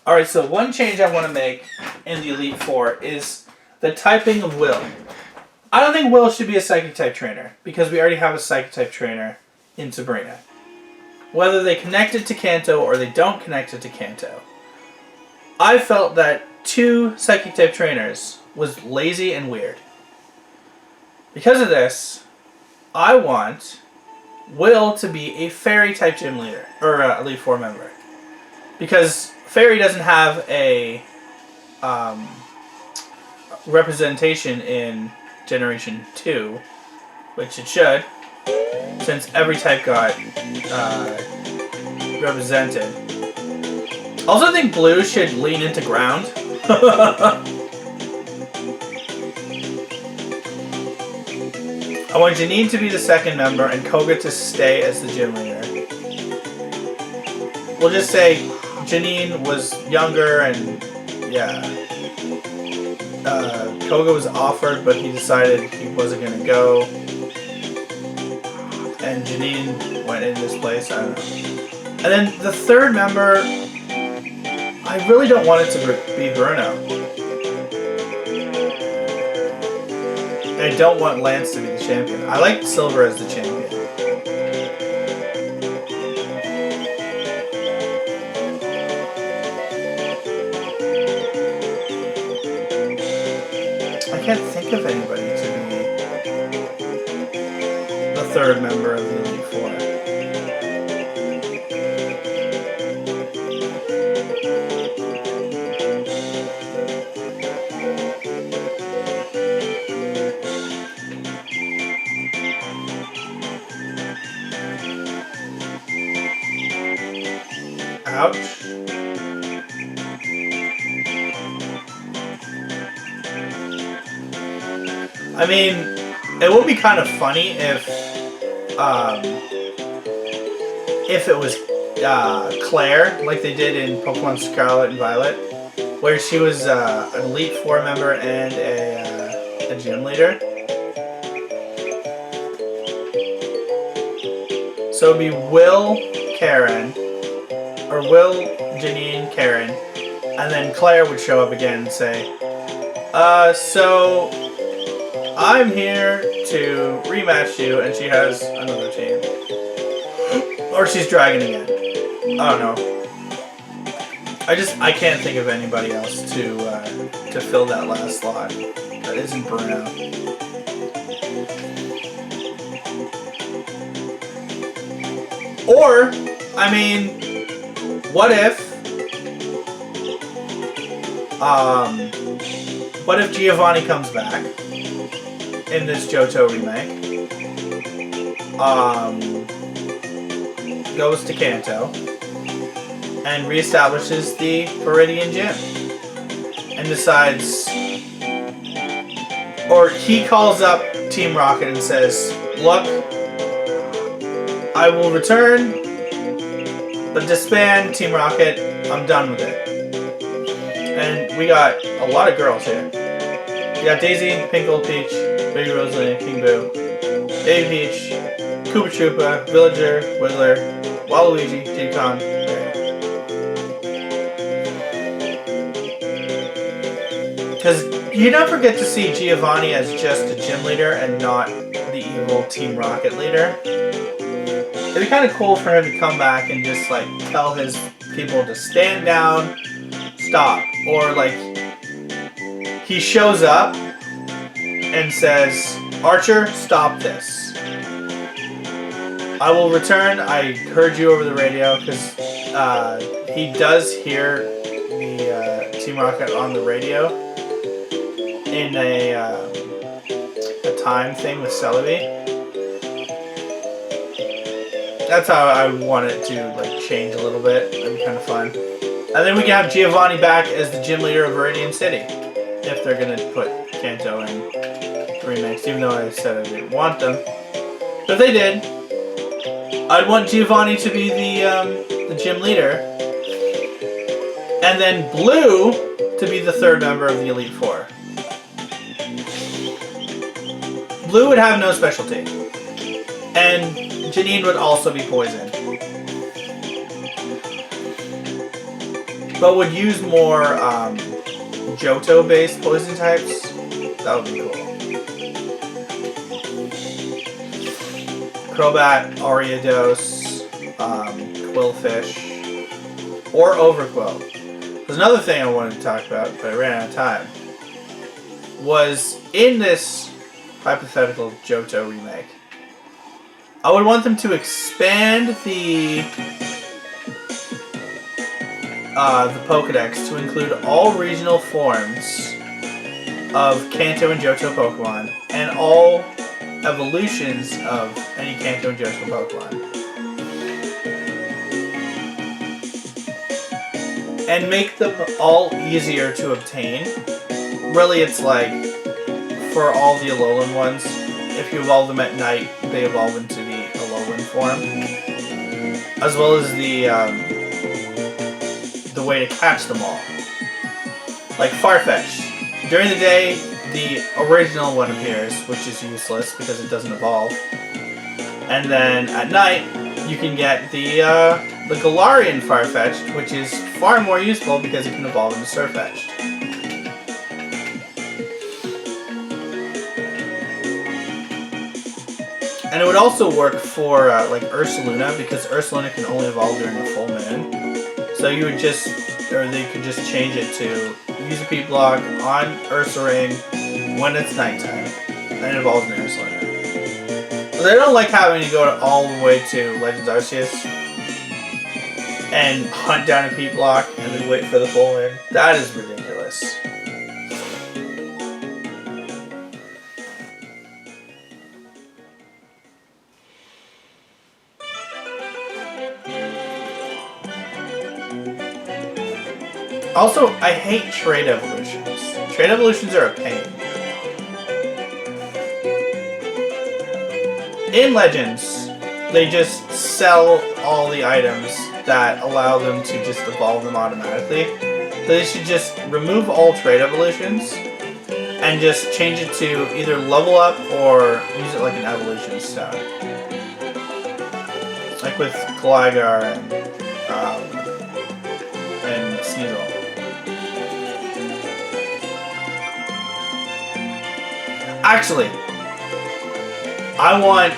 Alright, so one change I want to make in the Elite Four is the typing of Will. I don't think Will should be a Psychic type trainer because we already have a Psychic type trainer in Sabrina. Whether they connect it to Kanto or they don't connect it to Kanto, I felt that 2 Psychic type trainers was lazy and weird. Because of this, I want Will to be a Fairy type gym leader, or Elite Four member. Because Fairy doesn't have a representation in Generation 2, which it should, since every type got represented. Also, I think Blue should lean into ground. I want Janine to be the second member and Koga to stay as the gym leader. We'll just say Janine was younger and yeah. Koga was offered, but he decided he wasn't going to go. And Janine went in this place, I don't know. And then the third member, I really don't want it to be Bruno. I don't want Lance to be the champion. I like Silver as the champion. I can't think of anybody to be the third member of the Elite Four. Ouch. I mean, it would be kind of funny if it was Claire, like they did in Pokemon Scarlet and Violet, where she was an Elite Four member and a gym leader. So it'd be Will, Karen, or Will, Janine, Karen, and then Claire would show up again and say, so I'm here to rematch you, and she has another team. Or she's Dragon again. I don't know. I can't think of anybody else to fill that last slot that isn't Bruno. Or, I mean, what if Giovanni comes back in this Johto remake, goes to Kanto, and reestablishes the Viridian Gym, and decides, or he calls up Team Rocket and says, look, I will return, but disband Team Rocket, I'm done with it. And we got a lot of girls here. We got Daisy, Pink Gold Peach, Baby Rosalie, King Boo, Baby Peach, Koopa Troopa, Villager, Wiggler, Waluigi, G-Con, because you never get to see Giovanni as just a gym leader and not the evil Team Rocket leader. It'd be kind of cool for him to come back and just like tell his people to stand down, stop, or like he shows up and says, Archer, stop this. I will return. I heard you over the radio, because he does hear the Team Rocket on the radio in a time thing with Celebi. That's how I want it to like change a little bit. That'd be kind of fun. And then we can have Giovanni back as the gym leader of Viridian City, if they're gonna put Kanto in remakes, even though I said I didn't want them. But if they did, I'd want Giovanni to be the gym leader, and then Blue to be the third member of the Elite Four. Blue would have no specialty, and Janine would also be poison. but would use more Johto-based poison types. That would be cool. Crobat, Ariados, Quillfish, or Overquill. There's another thing I wanted to talk about, but I ran out of time. Was in this hypothetical Johto remake, I would want them to expand the Pokedex to include all regional forms of Kanto and Johto Pokemon and all evolutions of any Kanto and Johto Pokemon. And make them all easier to obtain. Really, it's like, for all the Alolan ones, if you evolve them at night, they evolve into the Alolan form. As well as the way to catch them all. Like Farfetch. During the day, the original one appears, which is useless because it doesn't evolve. And then at night, you can get the Galarian Farfetch'd, which is far more useful because it can evolve into Surfetch'd. And it would also work for like Ursaluna, because Ursaluna can only evolve during the full moon. So you would just, or they could just change it to use a P-Block on Ursaring when it's nighttime, and it evolves into Ursaluna. But I don't like having to go all the way to Legends Arceus and hunt down a P-Block and then wait for the full moon. That is ridiculous. Also, I hate trade evolutions. Trade evolutions are a pain. In Legends, they just sell all the items that allow them to just evolve them automatically. So they should just remove all trade evolutions and just change it to either level up or use it like an evolution stone. Like with Gligar and Sneasel. Actually, I want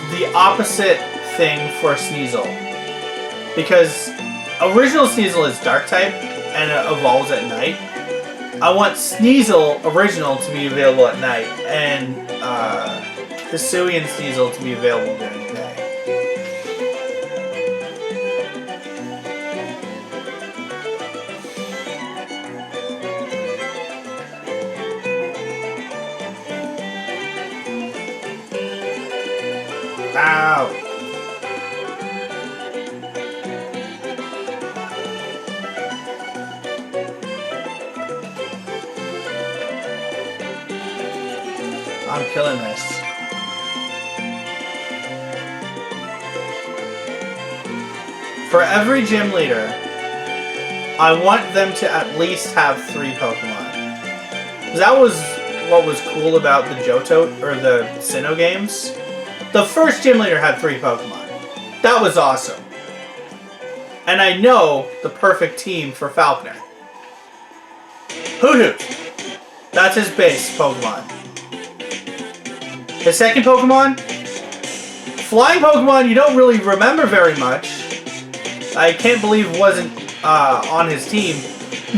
the opposite thing for Sneasel. Because original Sneasel is dark type and it evolves at night. I want Sneasel original to be available at night and Hisuian Sneasel to be available during the day. Ow! I'm killing this. For every gym leader, I want them to at least have 3 Pokemon. That was what was cool about the Johto, or the Sinnoh games. The first gym leader had 3 Pokemon. That was awesome. And I know the perfect team for Falconer. Hoothoot. That's his base Pokemon. His second Pokemon? Flying Pokemon you don't really remember very much. I can't believe wasn't on his team.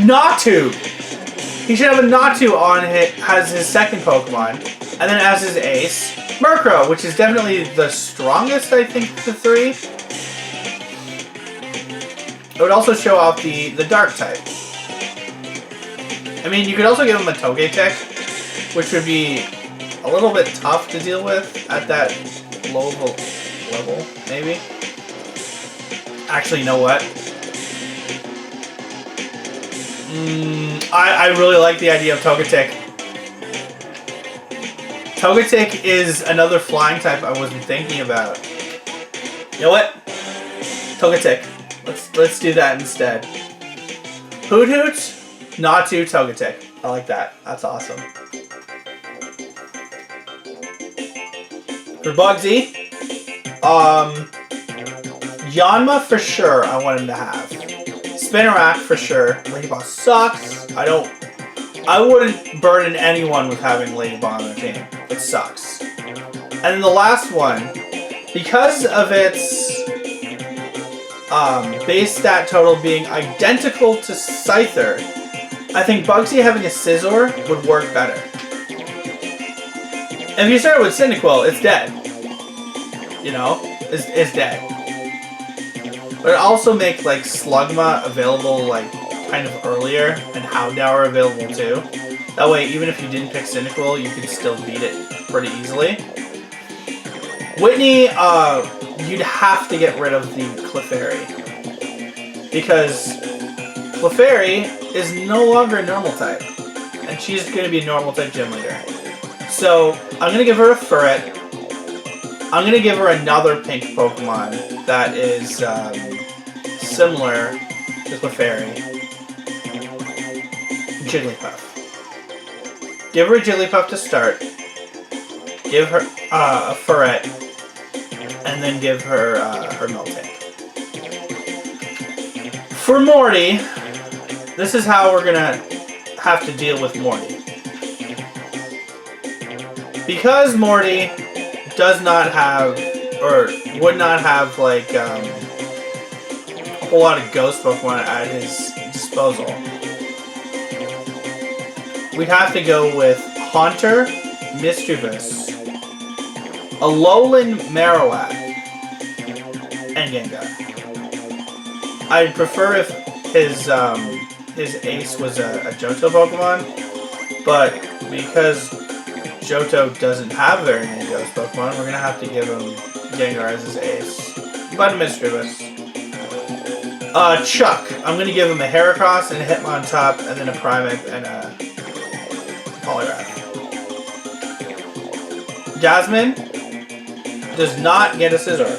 Natu! He should have a Natu on it as his second Pokemon. And then as his ace, Murkrow, which is definitely the strongest, I think, of the 3. It would also show off the dark type. I mean, you could also give him a Togetic, which would be a little bit tough to deal with at that low level, maybe. Actually, you know what? I really like the idea of Togetic. Togetic is another flying type I wasn't thinking about. You know what? Togetic. Let's do that instead. Hoothoot, Natu, Togetic. I like that. That's awesome. For Bugsy, Yanma for sure I want him to have. Spinarak for sure. Lady Boss sucks. I wouldn't burden anyone with having Lady Boss on their team. It sucks. And then the last one, because of its base stat total being identical to Scyther, I think Bugsy having a Scizor would work better. And if you start with Cyndaquil, it's dead. You know? It's dead. But it also makes like Slugma available like kind of earlier, and Houndour available too. That way, even if you didn't pick Cyndaquil, you could still beat it pretty easily. Whitney, you'd have to get rid of the Clefairy. Because Clefairy is no longer a normal type. And she's going to be a normal type gym leader. So, I'm going to give her a Furret. I'm going to give her another pink Pokemon that is similar to Clefairy. Jigglypuff. Give her a Jigglypuff to start. Give her a Furret. And then give her her Miltank. For Morty, this is how we're going to have to deal with Morty. Because Morty does not have, or would not have, like, a whole lot of ghost Pokemon at his disposal, we'd have to go with Haunter, Mischievous, Alolan Marowak, and Gengar. I'd prefer if his ace was a Johto Pokemon, but because Johto doesn't have very many Ghost Pokemon, we're going to have to give him Gengar as his ace. But Mischievous. Chuck. I'm going to give him a Heracross and a Hitmontop, and then a Primeape and a Poliwrath. Jasmine does not get a Scizor.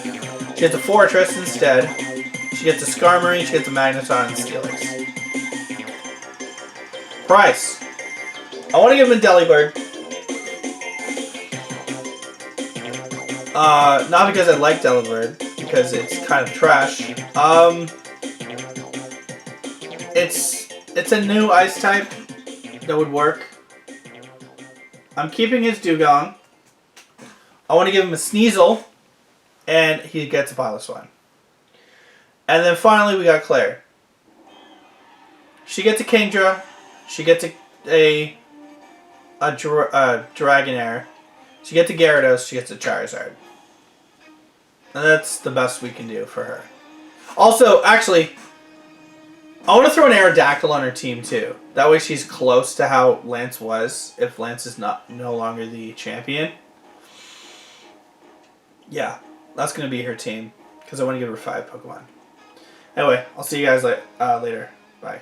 She gets a Fortress instead. She gets a Skarmory, she gets a Magneton, and Steelix. Price. I want to give him a Delibird. Not because I like Delibird, because it's kind of trash. It's a new ice type that would work. I'm keeping his Dugong. I want to give him a Sneasel, and he gets a Piloswine. And then finally we got Claire. She gets a Kingdra. She gets a Dragonair. She gets a Gyarados. She gets a Charizard. And that's the best we can do for her. Also, actually, I want to throw an Aerodactyl on her team too. That way she's close to how Lance was if Lance is no longer the champion. Yeah, that's going to be her team because I want to give her 5 Pokemon. Anyway, I'll see you guys later. Bye.